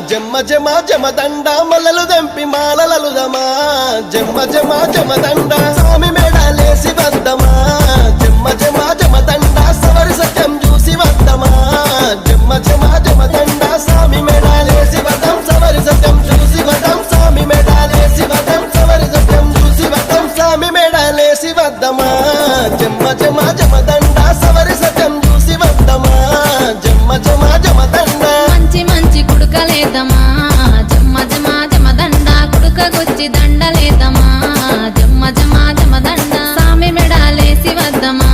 జమ జమ జమదండ మల్లలు దంపి మాలలలుదమా జమ జమ జమదండ స్వామి మేడాలేసి వద్దమా జమ జమ జమదండ సవరి సత్యం చూసి వద్దమా జమ జమ జమదండ స్వామి మేడాలేసి వద్దం సవరి సత్యం చూసి వద్దం స్వామి మేడాలేసి వద్దం సవరి సత్యం చూసి వద్దం స్వామి మేడాలేసి వద్దమా జమ జమ జమదండ సవరి సత్యం చూసి వద్దమా జమ జమ జమదండ మంచి మంచి కుడుకలేదమా జమ్మ జమ జమదండ కుడుకగొచ్చి దండలేదమా జమ్మ జమ జమదండ సామి మెడాలేసి వద్దమా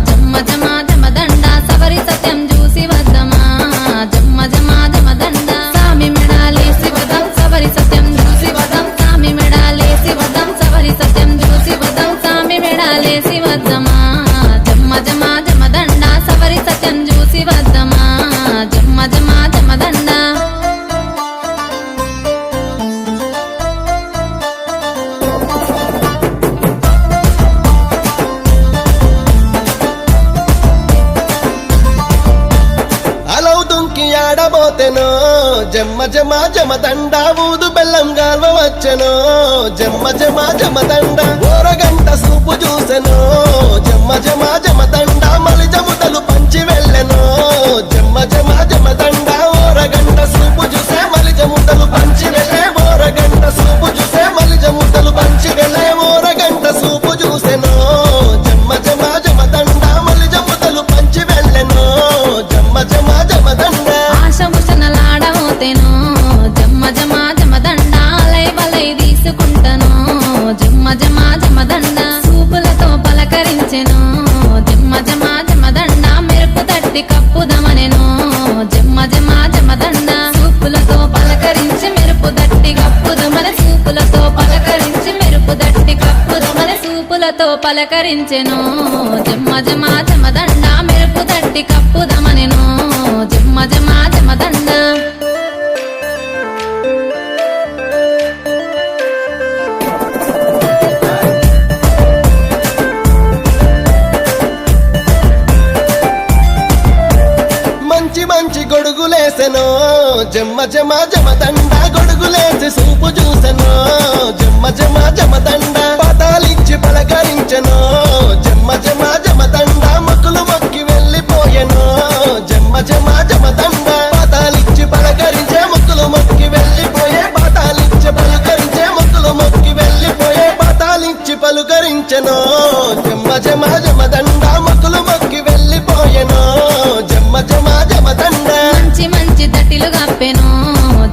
జమ్మ జమ జమదండ సవరి సత్యం చూసి వద్దమా జమ్మ జమ జమదండ సామి మెడాలేసి వదం సవరి సత్యం చూసి వదం సామి మెడాలేసి వదం సవరి సత్యం చూసి వదం సామి మెడాలేసి వద్దమా జమ్మ జమ జమదండ సవరి సత్యం చూసి వద్దమా జమ్మ జమ జమదండ ఆడబోతెనో జమ్మ జమ జమదండ ఊదు బెల్లం గాల్వ వచ్చెనో జమ్మ జమ జమదండ ఓరగంట సూపు చూసెనో జమ్మ జమ జమదండ మలిజముతలు పంచి వెళ్ళెనో జమ్మ జమ జమదండ ఓరగంట సూపు చూసే మలిజముతలు పంచి వెళ్ళే ఓరగంట సూపు చూసే మలిజముతలు పంచి వెళ్ళే ఓరగంట సూపు చూసెనో జమ్మ జమ జమదండ మలిజముతలు పంచి వెళ్ళెనో జమ్మ జమ జమదండ ఆశభూషణలాడబోతేనో జమ్మ జమ జమదండ అలై బలై తీసుకుంటను జమ్మ జమ జమదండ సూపులతో పలకరించెను జమ్మ జమ జమదండ మెరుపు తట్టి కప్పుదమనెను జమ్మ జమ జమదండ సూపులతో పలకరించి మెరుపు తట్టి కప్పుదమన సూపులతో పలకరించి మెరుపు తట్టి కప్పుదమన సూపులతో పలకరించెను జమ్మ జమ జమదండ మెరుపు తట్టి కప్పుదమనెను జమ్మ జమ జమదండ మంచి మంచి గొడుగులేసెనో జమ్మ జమ జమదండ గొడుగులేసి సూపు చూసెనో జమ్మ జమ జమదండ పదాలిచ్చి పలకరించెనో జమ్మ జమ జమదండ మొక్కులు మొక్కి వెళ్ళిపోయెనో జమ్మ జమ జమదండ పదాలిచ్చి పలకరించే మొక్కులు మొక్కి వెళ్ళిపోయే పదాలిచ్చి పలకరించే మొక్కులు మొక్కి వెళ్ళిపోయే పదాలిచ్చి పలుకరించెనో జమ్మ జమ జమదండ మొక్కులు మొక్కి వెళ్ళిపోయెనో జమ్మ జమ జమదండ మంచి మంచి దట్టిలు కప్పెను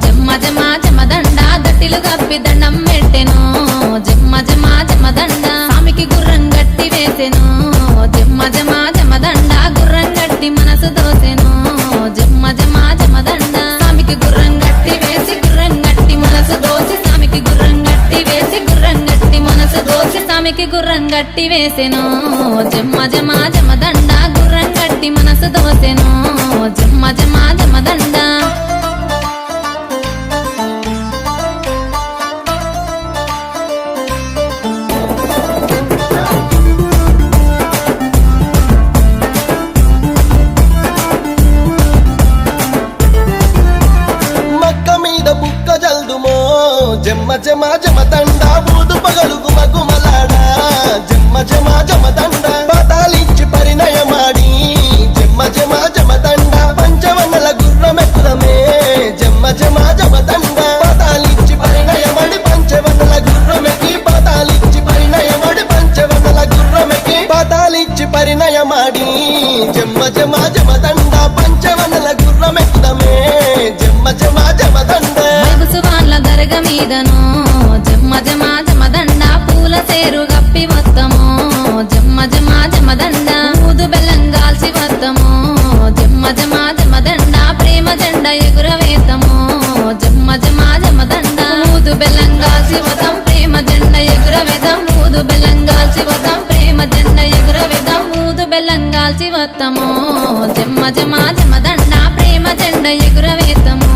జమ్మ జమ జమదండ దట్టిలు కప్పి దండం పెట్టెను జమ్మ జమ జమదండ స్వామికి గుర్రం గట్టి వేసెను జమ్మ జమ జమదండ గుర్రం గట్టి మనసు దోసెను జమ్మ జమ జమదండ స్వామికి గుర్రం గట్టి వేసి గుర్రం గట్టి మనసు దోసి స్వామికి గుర్రం గట్టి వేసి గుర్రం గట్టి మనసు దోసి స్వామికి గుర్రం గట్టి వేసెను జమ్మ జమ జమదండ గుర్రం గట్టి మనసు దోసెను జమ్మ జమ జమదండ మక్క మీద బుక్క జల్దుమో జమ్మ జమ జమదండ ఊదు పగలు గుమగుమలాడా జమ్మ జమ జమదండ పదాలిచ్చి పరిణయమాడి జమ్మ జమ జమదండ పంచవన్నల గుర్రమెక్కుదమే జమ్మ జమ జమదండ పదాలిచ్చి పరిణయమడి పంచవన్నల గుర్రమెక్కి పదాలిచ్చి పరిణయమడి పంచవన్నల గుర్రమెక్కి పదాలిచ్చి పరిణయమాడి జమ్మ జమ జమదండ పంచవన్నల గుర్రమెక్కుదమే జమ్మ జమ జమదండ మగుసువాన్ల దర్గ మీదను జమ్మ జమ జమదండ పూల సేరు గప్పి వద్దము జమ్మ వత్తమో జమ్మ జమ జమదండ ప్రేమ జెండ ఎగురవేతమో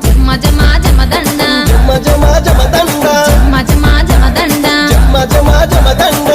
జమ్మ జమ జమదండ జమ జమ జమదండ జమ్మ జమ జమదండ జమ జమ జమదండ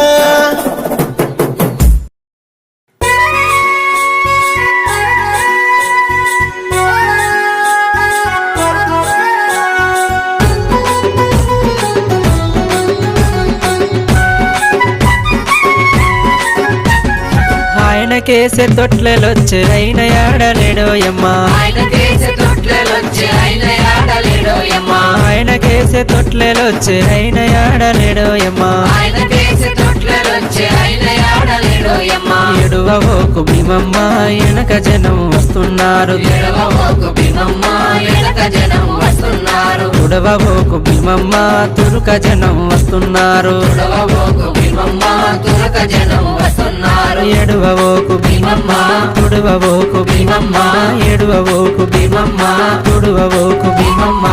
ఆయన కేసే తొట్లెలొచ్చే అయిన ఆడలేడోయమ్మ ఆయన కేసే తొట్లెలొచ్చే ఆయన ఆడలేడోయమ్మ ఆయన కేసే తొట్లెలొచ్చే అయిన ఆడలేడోయమ్మ ఆయన కేసే తొట్లెలొచ్చే ఆయన ఆడలేడోయమ్మ ఎడువవోకు భీమమ్మ వెనక జనం వస్తున్నారు ఎడవబోకు భీమమ్మ వెనక జనం వస్తున్నారు ఉడవవోకు భీమమ్మ తురుక జనం వస్తున్నారు ఎడవబోకు భీమమ్మ తురక జనం వస్తున్నారు ఎడువవోకు భీమమ్మ తుడువవోకు భీమమ్మ ఎడువవోకు భీమమ్మ తుడువవోకు భీమమ్మ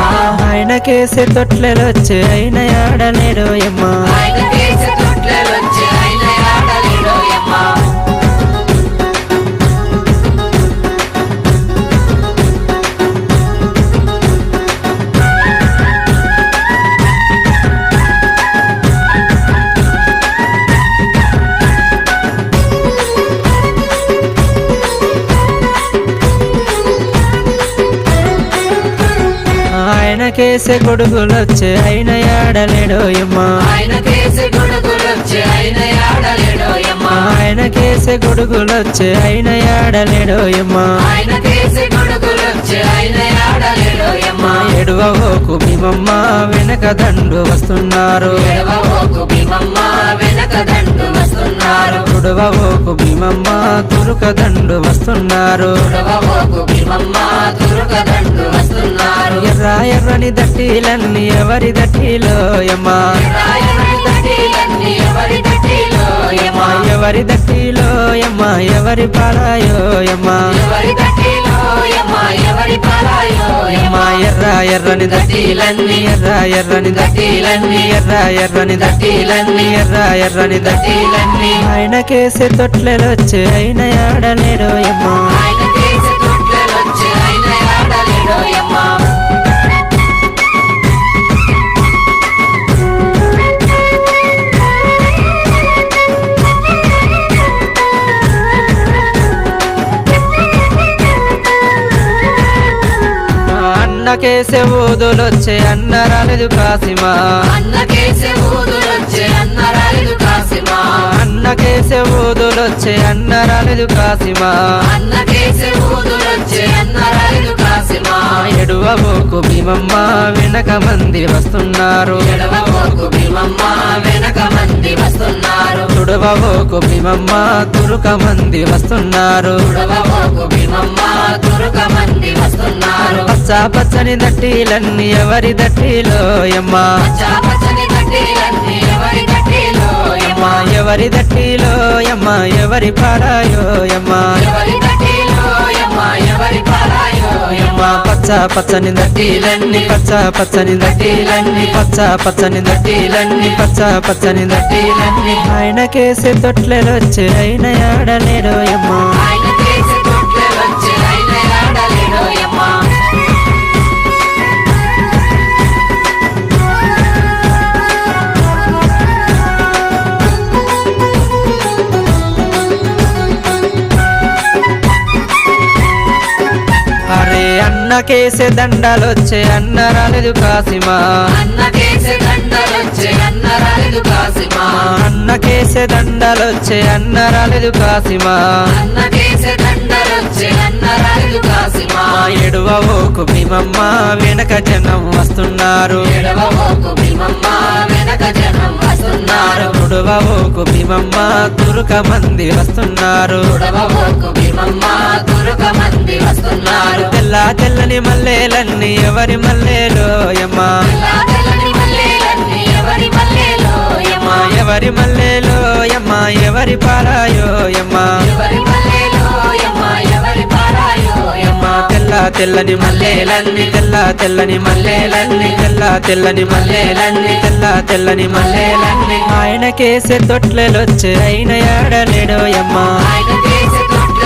ఆయన కేసే తొట్లెలొచ్చే అయిన ఆడలేడోయమ్మ ఆయన కేసే తొట్లెలొచ్చే ఆయన ఆడలేడోయమ్మ ఆయన కేసే గొడుగులొచ్చే అయిన ఆడలేడోయమ్మ ఆయన కేసే గొడుగులొచ్చే ఆయన ఆడలేడోయమ్మ ఆయన కేసే గొడుగులొచ్చే అయిన ఆడలేడోయమ్మ ఆయన కేసే గొడుగులొచ్చే ఆయన ఆడలేడోయమ్మ ఎడువవోకు భీమమ్మ వెనక దండు వస్తున్నారు ఎడవబోకు భీమమ్మ వెనక దండు వస్తున్నారు తుడవవోకు భీమమ్మ తురుక దండు వస్తున్నారు ఎడవబోకు భీమమ్మ తురుక దండు వస్తున్నారు ఎర్ర ఎర్రని దట్టిలన్నీ ఎవరి దట్టిలోయమ్మ రాయని దట్టిలన్నీ ఎవరి దట్టిలోయమ్మ ఎవరి దట్టిలోయమ్మ ఎవరి పాలాయోయమ్మ ఎవరి దట్టిలోయమ్మ ఎవరి పాలాయోయమ్మ ఎర్ర ఎర్రని దట్టిలన్నీ ఎర్ర ఎర్రని దట్టిలన్నీ ఎర్ర ఎర్రని దట్టిలన్నీ ఎర్ర ఎర్రని దట్టిలన్నీ ఆయన కేసే తొట్లెలొచ్చే అయిన ఆడలేడోయమ్మ ఆయన కేసే తొట్లెలొచ్చే ఆయన ఆడలేడోయమ్మ అన్న కేసే ఊదులొచ్చే అన్న రాలేదు కాసిమా అన్న కేసే ఊదులొచ్చే అన్న రాలేదు కాసిమా అన్న కేసే ఊదులొచ్చే అన్న రాలేదు కాసిమా అన్న కేసే ఊదులొచ్చే అన్న రాలేదు కాసిమా ఎడువబోకు భీమమ్మ వెనక మంది వస్తున్నారు ఎడవబోకు భీమమ్మ వెనక మంది వస్తున్నారు తుడవబోకు భీమమ్మ తురుక మంది వస్తున్నారు ఎడవబోకు భీమమ్మ తురుక మంది వస్తున్నారు పచ్చ పచ్చని దట్టిలన్నీ ఎవరి దట్టిలోయమ్మ చాపచని దట్టిలన్నీ ఎవరి దట్టిలోయమ్మ ఎవరి దట్టిలోయమ్మ ఎవరి పారాయోయమ్మ ఎవరి దట్టిలోయమ్మ ఎవరి పాలాయోయమ్మ పచ్చ పచ్చని దట్టిలన్నీ పచ్చ పచ్చని దట్టిలన్నీ పచ్చ పచ్చని దట్టిలన్నీ పచ్చ పచ్చని దట్టిలన్నీ ఆయన కేసే తొట్లెలొచ్చే అయిన ఆడలేడోయమ్మ ఆయన కేసే తొట్లెలొచ్చే ఆయన ఆడలేడోయమ్మ అరే అన్న కేసే దండాలొచ్చే అన్న రాలేదు కాసిమా అన్న కేసే దండలొచ్చే అన్న రాలేదు కాసిమా అన్న కేసే దండాలొచ్చే అన్న రాలేదు కాసిమా అన్న కేసే దండలొచ్చే అన్న రాలేదు కాసిమా ఎడువవోకు భీమమ్మ వెనక జనం వస్తున్నారు ఎడవబోకు భీమమ్మ వెనక జనం వస్తున్నారు తుడవవోకు భీమమ్మ తురుక మంది వస్తున్నారు ఎడవబోకు భీమమ్మ తురుక మంది వస్తున్నారు తెల్ల తెల్లని మల్లెలన్నీ ఎవరి మల్లెలోయమ్మ తెల్ల తెల్లని మల్లెలన్నీ ఎవరి మల్లెలోయమ్మ ఎవరి మల్లెలోయమ్మ ఎవరి పారాయోయమ్మ ఎవరి మల్లెలోయమ్మ ఎవరి పారాయోయమ్మ తెల్ల తెల్లని మల్లెలన్నీ తెల్ల తెల్లని మల్లెలన్నీ తెల్ల తెల్లని మల్లెలన్నీ తెల్ల తెల్లని మల్లెలన్నీ ఆయన కేసే తొట్లెలొచ్చే అయిన ఆడలేడోయమ్మ ఆయన కేసే తొట్లెలొచ్చే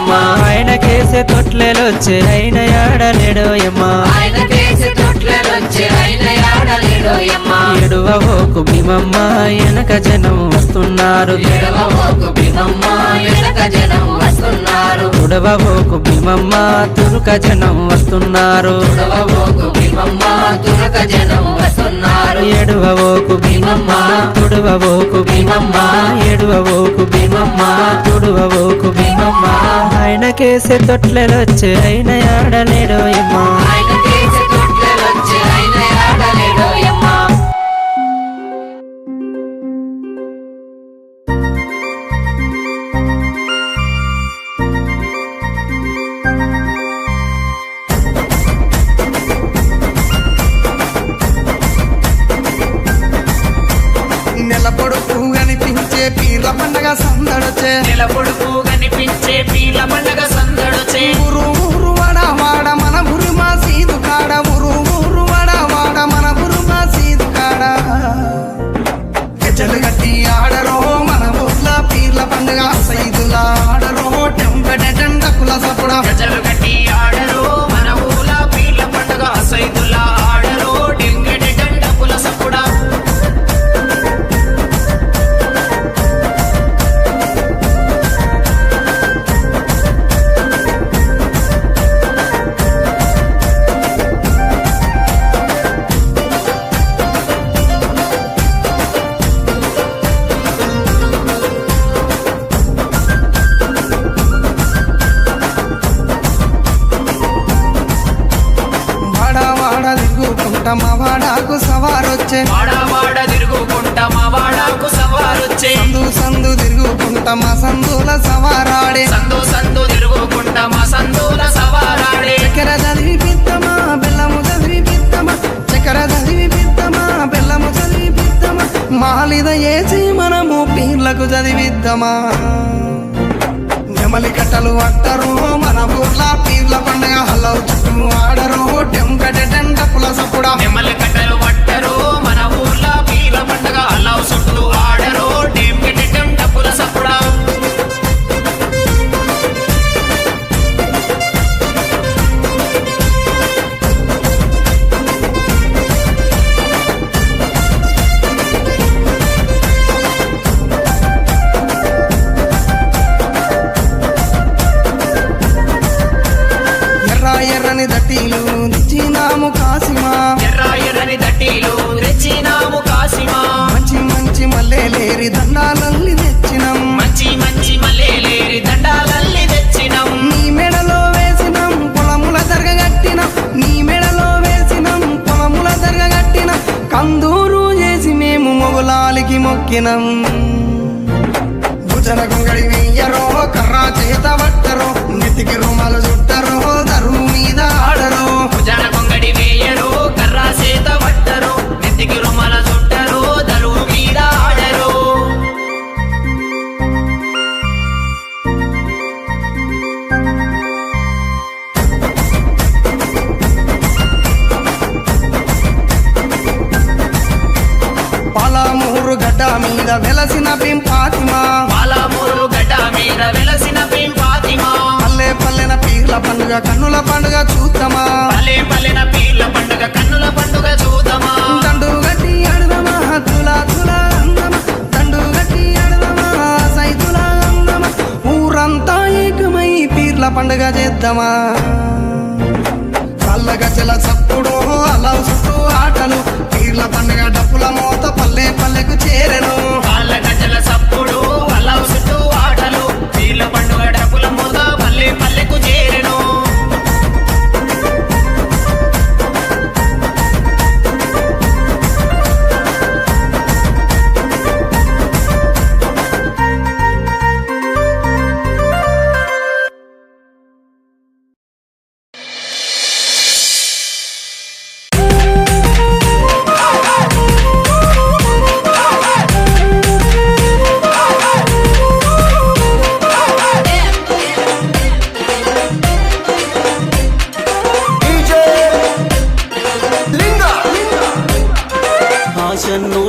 యమ్మ ఆయన కేసే తొట్లెలొచ్చే అయిన ఆడలేడో యమ్మ ఆయన కేసి తొట్లెలొచ్చి ఆయన ఆడలేడో యమ్మ ఎడువబోకు భీమమ్మ వెనక జనం వస్తున్నారు ఎడవబోకు భీమమ్మ వెనక జనం వస్తున్నారు తుడవబోకు భీమమ్మ తురుక జనం వస్తున్నారు ఎడవబోకు భీమమ్మ తురక జనం వస్తున్నారు ఎడువబోకు భీమమ్మ తుడవబోకు భీమమ్మ ఎడువబోకు భీమమ్మ తుడవబోకు భీమమ్మ ఆయన కేసే తొట్లెలొచ్చే అయిన ఆడలేడో యమ్మ ఆయన కేసి తొట్లెలొచ్చి ఆయన ఆడలేడో యమ్మ నెల పొడుపు కనిపించే పీర్ల పండగ సందడొచ్చే నిలబొడుపు కనిపించే పీర్ల పండగ సందడొచ్చే ఊరు ఊరు వాడ వాడ మన ఊరు మా సీదు కాడ ఊరు ఊరు వాడ వాడ మన ఊరు మా సీదు కాడ గజ్జలు కట్టి ఆడరో మన ఊర్ల పీర్ల పండగ సైదుల ఆడరో టెంపెటెండకుల సపుడ గజలు కట్టి ఆడరు మన ఊల పీర్ల పండగ సైదుల్లా ఆడరు డెంగటి డండపుల సప్పుడా వాడ వాడ దిగుకుంటా మా వాడాకు సవారొచ్చే వాడ తిరుగుకుంటా మా వాడకు సవారొచ్చే సందు సందు తిరుగుకుంటా మా సందుల సవారాడే సందు సందు తిరుగుకుంటా మా సందుల సవారాడే చక్కెర చదివి పిత్తమా బెల్లము చదివి పిత్తమా చక్కెర చదివి పిత్తమా బెల్లము చదివి పిత్తమా మాలిద ఏసి మనము పీర్లకు చదివిద్దామా నెమలి కట్టలు అట్టరు మన ఊర్ల పీర్ల పండగ హలో చుట్టూ ఆడరు టెంకటెండపుల సప్పుడా నెమ్మలి కట్టలు పట్టరు మన ఊర్ల పీర్ల పండగ అల్లావు చుట్టూ ఆడరు డెంగటి డండపుల సప్పుడా ఎర్ర ఎర్రని దట్టీలు నిచ్చినాము కాసిమా ఎర్రని దట్టీలు తెచ్చినాము కాసిమా మంచి మంచి మల్లెలేరి దండాలల్లి తెచ్చినాం మంచి మంచి మల్లెలేరి దండాలల్లి తెచ్చినాం నీ మెడలో వేసినాం పొలముల జరగగట్టినాం నీ మెడలో వేసినాం పొలముల జరగగట్టినాం కందూరు చేసి మేము మొగులాలికి మొక్కినాం భుజన గొంగడి వెయ్యరో కర్రా చేత పట్టరో నెత్తికి రుమాలు చుట్టరో దరువు మీద ఆడరో భుజన కొంగడి వేయరు కర్రా సేత పట్టరు నెత్తికి రుమాల చుట్టరు దరువు మీద ఆడరు పాలమూరు గడ్డ మీద వెలసిన పింపాతిమా పాలమూరు గడ్డ మీద వెలసిన పింపాతిమా పల్లె పల్లెన పీర్ల పండుగ కన్నుల పండుగ చూద్దామా పల్లె పల్లెన పీర్ల పండుగ కన్నుల పండుగ చూద్దామా దండు గట్టి ఆడదమా తులా తులా అందమా దండు గట్టి ఆడదమా సైతులా అందమా ఊరంతా ఏకమై పీర్ల పండుగ చేద్దామా కళ్ళ గజల చప్పుడు అలా చుట్టూ ఆటలు పీర్ల పండుగ డప్పుల మోత పల్లె పల్లెకు చేరెను వాళ్ళ గజల సప్పుడు అల్లావు చుట్టూ ఆటలు పీర్ల పండుగ డప్పుల మోత పల్లె పల్లెకు చేరెను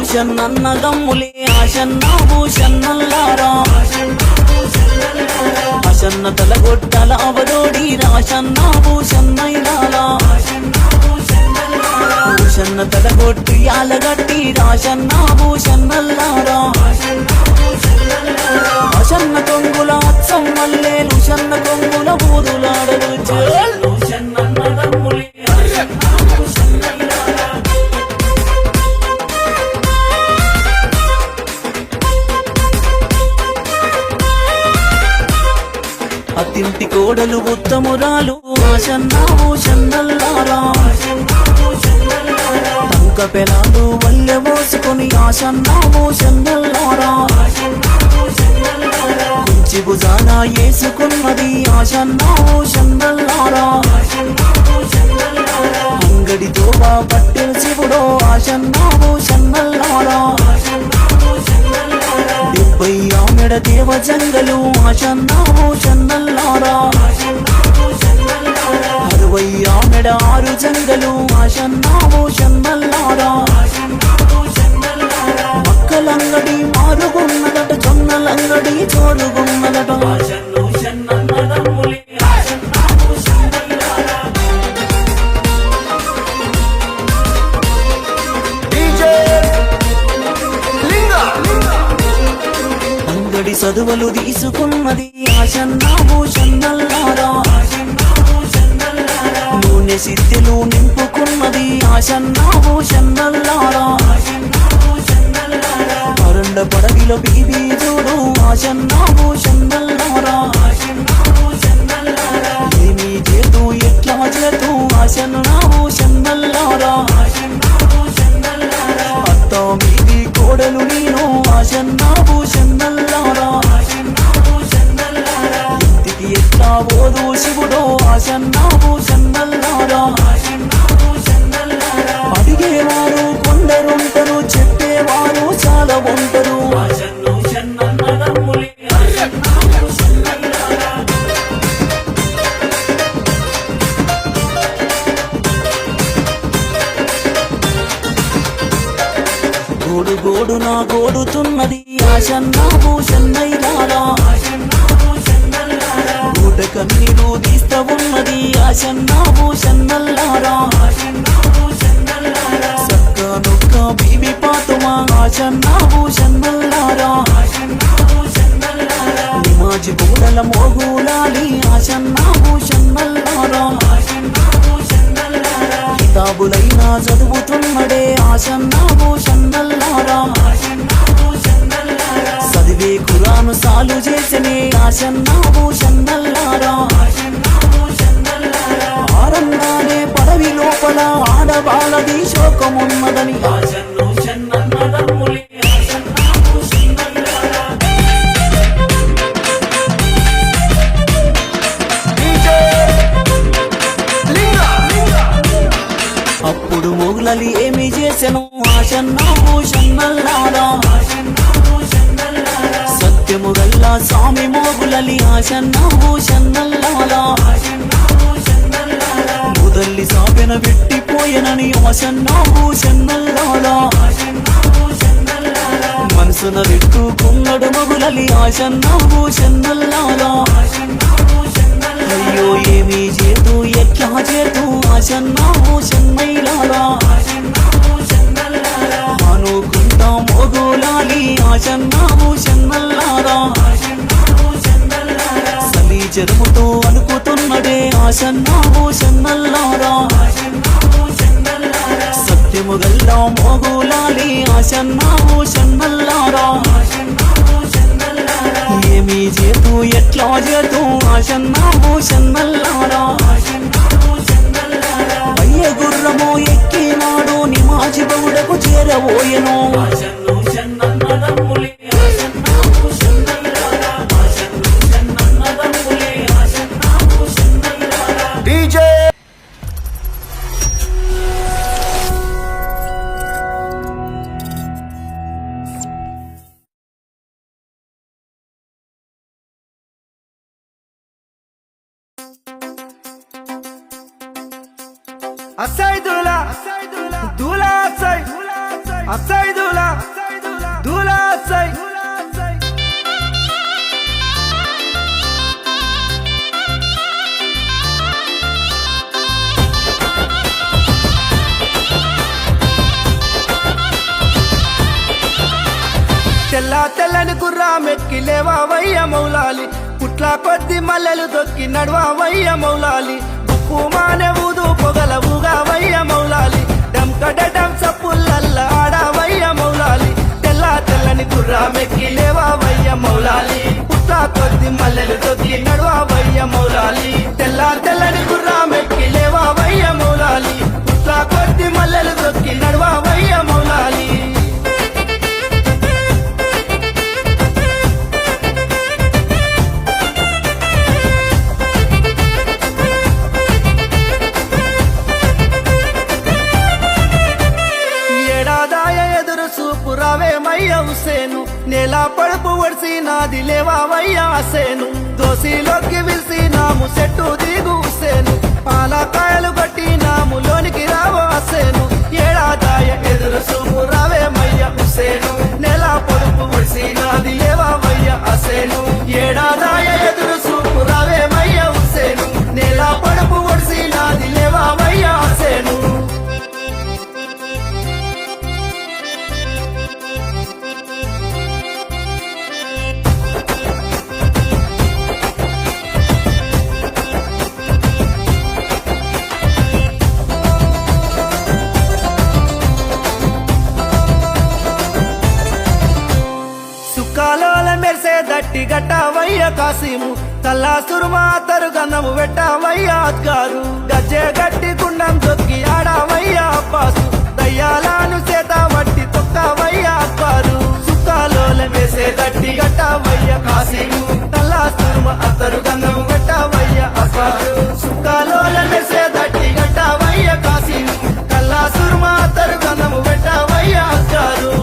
ఆశన్నన్నదమ్ములే ఆశన్న భూషన్నల్లారా ఆశన్న తలగొట్టాల అవరోడి రాశన్న భూషన్నైనాలా భూషన్న తలగొట్టి ఆలగట్టి రాశన్న భూషన్నల్లారా ఆశన్న కొంగుల అచ్చం మల్లే లుషన్న కొంగుల బూదులాడలు అతింటి కోడలు ఉత్తమురాలు ఆశన్న భూషన్నల్లారా తంక పెలాలు వల్లె మోసుకొని ఆశన్న భూషన్నల్లారా కుంచి భుజాన వేసుకున్నది ఆశన్న భూషన్నల్లారా అంగడితో పట్టెల శివుడో ఆశన్న భూషన్నల్లారా 70 ఆమెడ దేవ జంగలు ఆశన్న భూషన్నల్లారా 60 ఆమెడ 6 జంగలు ఆశన్న భూషన్నల్లారా మక్కలంగడి మారుగున్నదట జొన్నలంగడి చోరుగున్నదట అంగడి చదువులు తీసుకున్నది ఆశన్న భూషన్నల్లారా నూనె సిద్ధులు నింపుకున్నది ఆశన్న భూషన్నల్లారా అరండ పడవిలో బీబీ చూడు ఆశన్న భూషన్నల్లారా ఏమీ చేతు ఎట్లా చేతు ఆశన్న భూషన్నల్లారా అత్త మీది కోడలు నేను ఆశన్న భూషన్నల్లారా ఇంటికి ఎట్లా పోదు శివుడో ఆశన్న భూషన్నల్లారా అడిగేవారు కొందరుంటరు చెప్పేవారు చాలా ఉంటారు గోడు గోడు నా గోడుతున్నది ఆశన్న భూషన్నైలారా గూట కన్నీరు తీస్తా ఉన్నది ఆశన్న భూషన్నల్లారా సక్క నొక్క బీబీ పాతుమా ఆశన్న భూషన్నల్లారా నిమాజి గూడల మోగులాలి ఆశన్న భూషన్నల్లారా కితాబులైనా చదువుతున్నడే ఆశన్న భూషన్నల్లారా చదివే ఖురాను సాలు చేసనే ఆశన్న భూషన్నల్లారా ఆరంగానే పడవి లోపల ఆడవాళ్ళది శోకమున్నదని అప్పుడు మొగులలి ఏమి చేసెను ఆశన్న భూషన్నల్లారా సత్యము గల్ల స్వామి మోగులలి ఆశన్న భూషన్నల్లారా ముదల్లి సాపెన పెట్టిపోయెనని ఆశన్న భూషన్నల్లారా మనసున పెట్టుకున్నడు మొగులలి ఆశన్న భూషన్నల్లారా అయ్యో ఏమీ చేతు ఎట్లా చేతు ఆశన్న భూషన్నైలారా అనుకుంటా మోగులాలి ఆశన్న భూషన్నల్లారా సలీ జరుముతో అనుకుతున్నడే ఆశన్న భూషన్నల్లారా సత్యము గల్ల మోగులాలి ఆశన్న భూషన్నల్లారా ఏమీ చేతు ఎట్లా చేతు ఆశన్న భూషన్నల్లారా అయ్య గుర్రము ఎక్కినాడు నిమాజి బౌడకు చేరబోయెను Asay dula, dula asay, asay dula, dula asay. తెల్లని గుర్రామెక్కి లేవావయ్య మౌలాలి పుట్ల కొద్ది మల్లెలు దొక్కి నడవావయ్య మౌలాలి ఉప్పు మానే ఊదు పొగల ఊగావయ్య మౌలాలి డంకడడం సప్పులల్ల ఆడావయ్య మౌలాలి తెల్లని గుర్రామెక్కి లేవావయ్య మౌలాలి పుట్ల కొద్ది మల్లెలు దొక్కి నడవావయ్య మౌలాలి తెల్లని గుర్రామెక్కి లేవావయ్య మౌలాలి పుట్ల కొద్ది మల్లెలు దొక్కి నడవావయ్య మౌలాలి రావేమయ్య హుసేను నేల పడుపు ఒడిసి నాది లేవావయ్య హసేను దోసిలోకి విలిసి నాము చెట్టు దిగు హుసేను పాలకాయలు గట్టి నాము లోనికి రావో హసేను ఏడాదాయ ఎదురు చూపు రావేమయ్య హుసేను నేల పడుపు ఒడిసి నాది లేవావయ్య హసేను ఏడాదాయ ఎదురు చూపు రావేమయ్య హుసేను నేల పడుపు ఒడిసి నాది లేవావయ్య హసేను దట్టి గట్టవయ్య కాసిము తల్లా సురుమా తరుగన్నము వెట్టవయ్య అద్గారు గజ్జె గట్టి గుండం దొక్కి ఆడవయ్య అబ్బాసు దయ్యాలను చేత వట్టి తొక్కవయ్య అబ్బారు సుక్కాలోల వేసే దట్టి గట్టవయ్య కాసిము తల్లా సురుమా తరుగన్నము వెట్టవయ్య అబ్బారు సుక్కాలోల వేసే దట్టి గట్టవయ్య కాసిము తల్లా సురుమా తరుగన్నము వెట్టవయ్య అద్గారు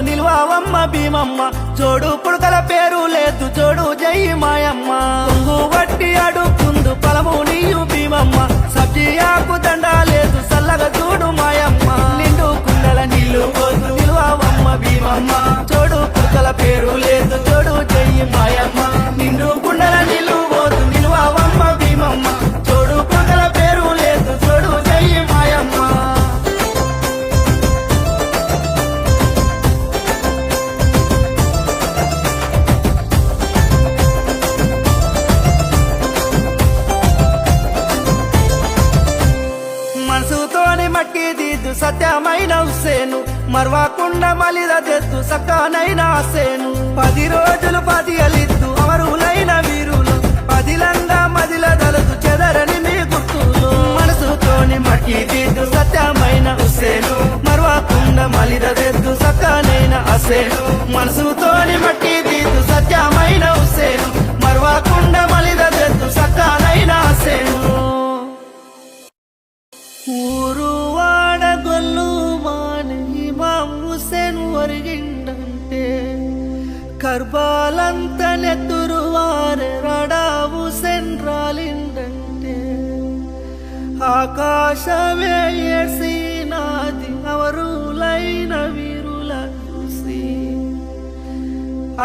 నిల్వావమ్మ భీమమ్మ జోడు పుడకల పేరు లేదు జోడు జై మాయమ్మ కొంగు వట్టి అడుగుందు పొలము నీయు భీమమ్మ సబ్జీ ఆకు దండ లేదు సల్లగా చూడు మాయమ్మ నిండు కుండల నీళ్లు పోదు నిల్వావమ్మ భీమమ్మ జోడు పుడకల పేరు లేదు జోడు జై మాయమ్మ నిండు కుండల నీళ్లు పోదు నిల్వావమ్మ భీమమ్మ జోడు పుడకల పేరు లేదు జోడు జై మాయమ్మ సత్యమైన హుసేను మర్వాకుండా మలిద తెద్దు సక్కానైన హసేను 10 రోజులు 10 అలిద్దు అమరులైన వీరులు పదిలంగా మదిల దలదు చెదరని మీ గుర్తులు మనసుతోని మట్టి దిద్దు సత్యమైన హుసేను మర్వాకుండా మలిద తెద్దు సక్కానైన హసేను మనసుతోని మట్టి దిద్దు సత్యమైన హుసేను మర్వాకుండా మలిద తెద్దు సక్కానైన హసేను ఊరు వాడగొల్లు మాని ఇమాం హుసేన్ ఒరిగిండంటే కర్బాలంత నెత్తురు వారే రాడా హుసేన్ రాలిండంటే ఆకాశమే ఏసినాది అవరులైన వీరుల చూసి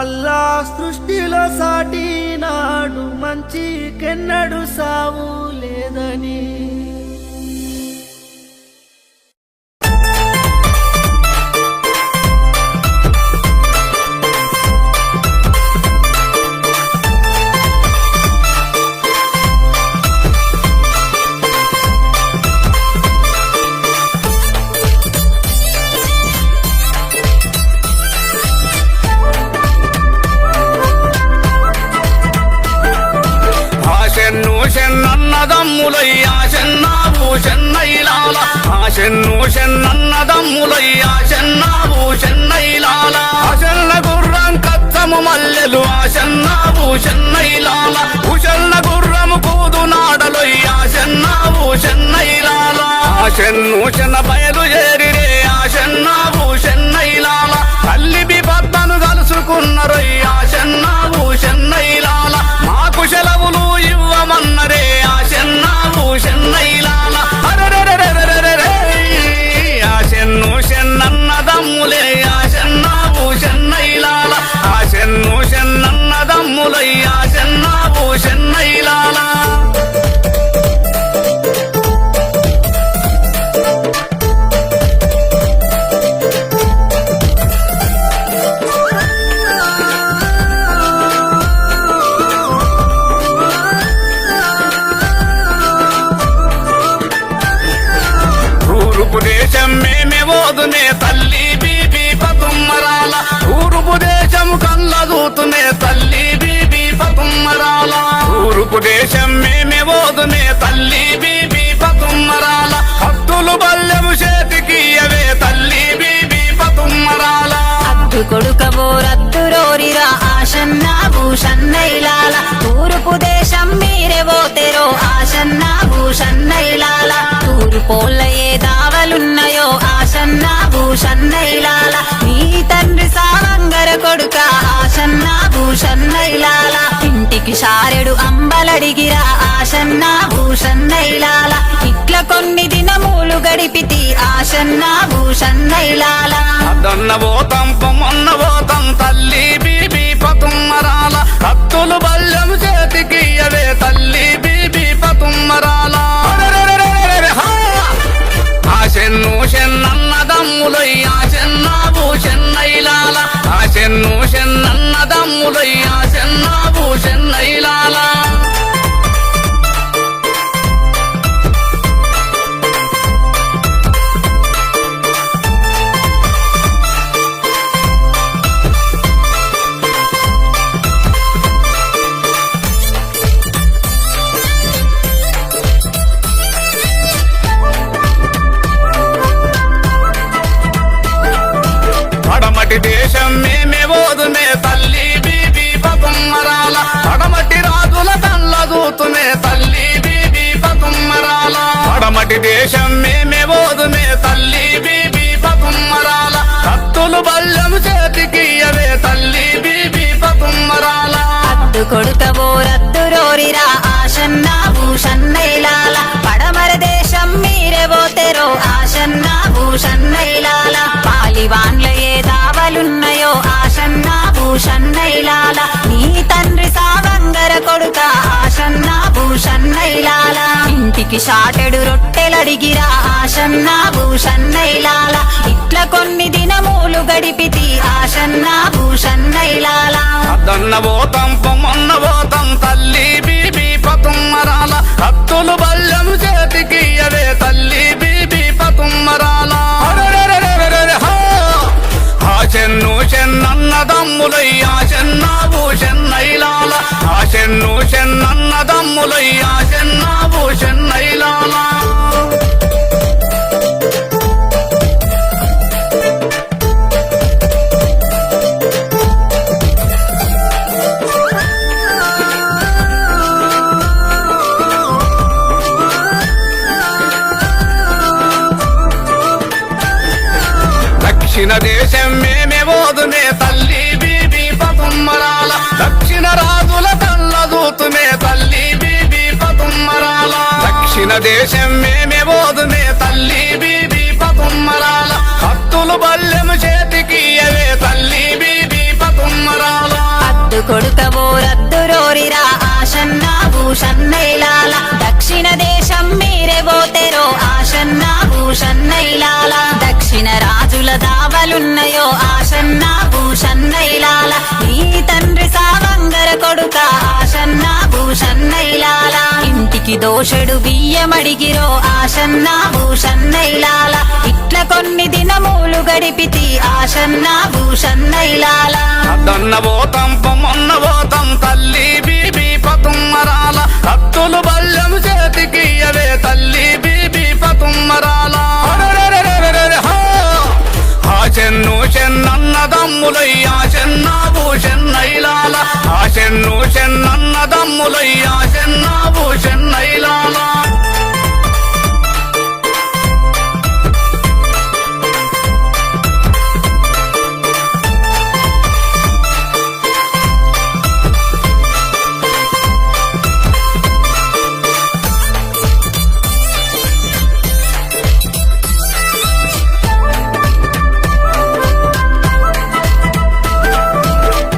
అల్లా సృష్టిలో సాటి నాడు మంచి కెన్నడు సావు లేదని చెన్నన్నదమ్ములయ్యా చెన్నావు చెన్నైలాల చెన్నన్నదమ్ములయ్యా చెన్నావు చెన్నైలాల చెన్న గుర్రం కత్తము మల్లెలు చెన్నావు చెన్నైలాల కుశల్ల గుర్రము కూదు నాడలయ్యా చెన్నావు చెన్నైలాల చెన్ను చెన్న బయలు చేరిరే చెన్నావు చెన్నైలాల తల్లి బిబద్దను కలుసుకున్నరయ్యా చెన్నావు చెన్నైలాల మాకు సెలవులు ఇవ్వమన్నరే చెన్నావు చెన్నైలాల చెన్ను చెన్నన్నదమ్ములే చెన్నావు చెన్నైలాల తూర్పు దేశం మేమే ఓదునే తల్లి బీబీ పతుమ్మరాల హత్తులు బల్లెము చేతికి అవే తల్లి బీబీ పతుమ్మరాల అద్దు కొడుకవో రద్దురోరిరా ఆశన్న భూషన్నైలాల తూర్పు దేశం మీరెవో తెరో ఆశన్న భూషన్నైలాల తూర్పోళ్ళ ఏ దావలున్నాయో ఆశన్న భూషన్నైలాల నీ తండ్రి సావంగర కొడుక ఆశన్న భూషన్నైలాల ఇంటికి షారెడు అంబలడిగిరా ఆశన్న భూషన్నైలాల ఇట్ల కొన్ని దినములు గడిపితి ఆశన్న భూషన్నైలాల అదన్న పోతాం పొమ్మన్న పోతాం తల్లి బీబీ పతుమ్మరాల హత్తులు బల్లెం చేతికి అవే తల్లి బీబీ పతుమ్మరాల ఆశెన్ను చెన్నన్నదమ్ములై ఆశెన్న భూషన్నైలాల ఆశెన్ను చెన్నన్నదమ్ములై ఆశెన్న భూషన్నైలాల పడమటి దేశం మేమే ఓదునే తల్లి బీబీ పతుమ్మరాల పడమటి రాజుల కళ్ళ దూతునే తల్లి బీబీ పతుమ్మరాల పడమటి దేశం మేమే ఓదునే తల్లి బీబీ పతుమ్మరాల కత్తులు బల్లెము చేతికి అవే తల్లి బీబీ పతుమ్మరాల అద్దు కొడుకవో రద్దురోరిరా ఆశన్న భూషన్నైలాల పడమర దేశం మీరెవో తెరో ఆశన్న భూషన్నైలాల పాలివాన్ల ఏ దావలున్నాయో ఆశన్న భూషన్నైలాల నీ తండ్రి సావంగర కొడుక ఆశన్న భూషన్నైలాల ఇంటికి షాటెడు రొట్టెలడిగిరా ఆశన్న భూషన్నైలాల ఇట్ల కొన్ని దినములు గడిపితి ఆశన్న భూషన్నైలాల అదన్న పోతాం పొమ్మన్న పోతాం తల్లి బీబీ పతుమ్మరాల కత్తులు బల్లెం చేతికి అవే తల్లి బీబీ పతుమ్మరాల ఆశెన్ను చెన్నన్నదమ్ములై ఆశెన్న భూషన్నైలాల ఆశెన్ను చెన్నన్నదమ్ములై ఆశెన్న భూషన్నైలాల దక్షిణ దేశం మేమే ఓదునే తల్లి బీబీ పతుమ్మరాల దక్షిణ రాజుల కళ్ళ దూతునే తల్లి బీబీ పతుమ్మరాల దక్షిణ దేశం మేమే ఓదునే తల్లి బీబీ పతుమ్మరాల హత్తులు బల్లెము చేతికి అవే తల్లి బీబీ పతుమ్మరాల అద్దు కొడుకవో రద్దురోరిరా ఆశన్న భూషన్నైలాల దక్షిణ దేశం మీరెవో తెరో ఆశన్న భూషన్నైలాల దక్షిణ రాజుల దావలున్నాయో ఆశన్న భూషన్నైలాల నీ తండ్రి సావంగర కొడుక ఆశన్న భూషన్నైలాల ఇంటికి దోషెడు బియ్యమడిగిరో ఆశన్న భూషన్నైలాల ఇట్ల కొన్ని దినములు గడిపితి ఆశన్న భూషన్నైలాల అదన్న పోతాం పొమ్మన్న పోతాం తల్లి బీబీ పతుమ్మరాల కత్తులు బల్లెం చేతికి అవే తల్లి బీబీ పతుమ్మరాల ఆశెన్ను చెన్నన్నదమ్ములై ఆశెన్న భూషన్నైలాల ఆశెన్ను చెన్నన్నదమ్ములై ఆశెన్న భూషన్నైలాల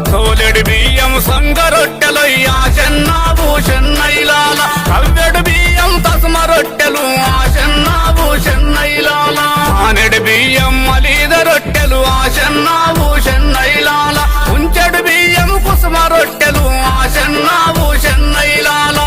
తోలెడు బియ్యం సంగరొట్టెలు ఆశన్న భూషన్నైలాల కవ్వెడు బియ్యం తస్మ రొట్టెలు ఆశన్న భూషన్నైలాల ఆనెడు బియ్యం మలీద రొట్టెలు ఆశన్న భూషన్నైలాల ఉంచెడు బియ్యం కుసుమ రొట్టెలు ఆశన్న భూషన్నైలాల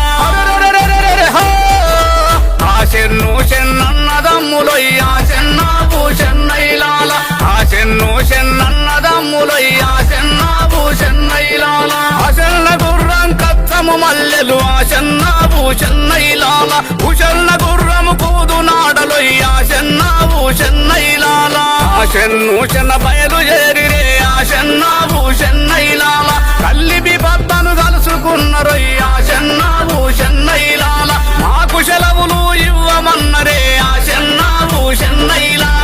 ఆశెన్ను చెన్నన్నదమ్ములై ఆశన్న భూషన్నైలాల ఆశెన్ను చెన్నన్నదమ్ములై ఆశన్న భూషన్నైలాల ఆశన్న గుర్రం కచ్చము గుర్రము మల్లెలు ఆశన్న భూషన్నైలాల భూషన్న గుర్రము కూదు నాడలొయ్యి ఆశన్న భూషన్నైలాల ఆశన్నూషణ బయలుదేరిరే ఆశన్న భూషన్నైలాల కల్లిబి పద్దను కలుసుకున్నరొయ్యి ఆశన్న భూషన్నైలాల మాకు సెలవులు ఇవ్వమన్నరే ఆశన్న భూషన్నైలాల